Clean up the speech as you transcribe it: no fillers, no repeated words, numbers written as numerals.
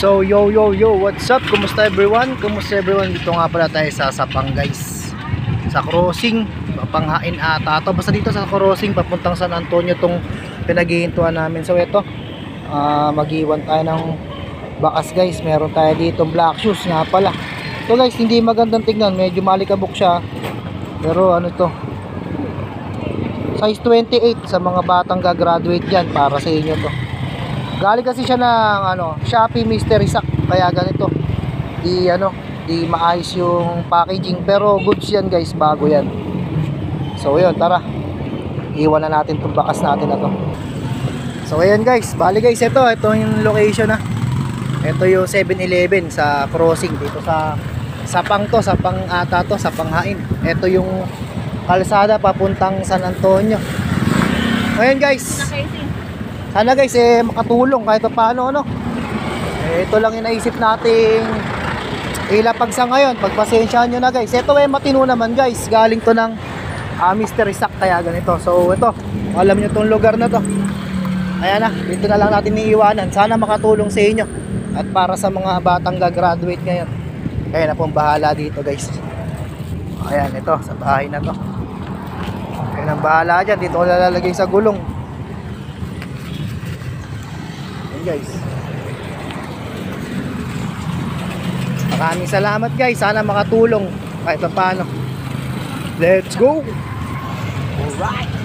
So yo, what's up? Kumusta everyone? Dito nga pala tayo sa Sapang guys, sa crossing Papanghain ata ito. Basta dito sa crossing papuntang San Antonio tong pinaghihintuan namin. So ito, mag-iwan tayo ng bakas guys. Meron tayo dito black shoes nga pala. Ito guys, hindi magandang tignan, medyo malikabok siya. Pero ano to, size 28 sa mga batang gagraduate dyan. Para sa inyo to. Galing kasi siya ng Shopee Mystery Sack, kaya ganito. Di maayos yung packaging, pero goods yan guys, bago yan. So yun, tara. Iwan na natin itong bakas natin na to. So ayun guys, bali guys, ito yung location na. Ito yung 7-Eleven sa crossing dito sa Sapang to, Sapang ata to, Sapanghain. Ito yung kalsada papuntang San Antonio. Ayun guys, sana guys makatulong kahit paano ito lang yung naisip nating ilapag sa ngayon. Pagpasensyahan nyo na guys. Ito matino naman guys, galing to ng Mystery Sack, kaya ganito. So ito, alam nyo tong lugar na to. Ayan na, dito na lang natin iiwanan. Sana makatulong sa inyo at para sa mga batang gagraduate ngayon. Kaya na pong bahala dito guys. Ayan, ito sa bahay na to. Kaya nang bahala dyan, dito ko lalagay sa gulong guys. Maraming salamat guys, sana makatulong kahit paano. Let's go. Alright.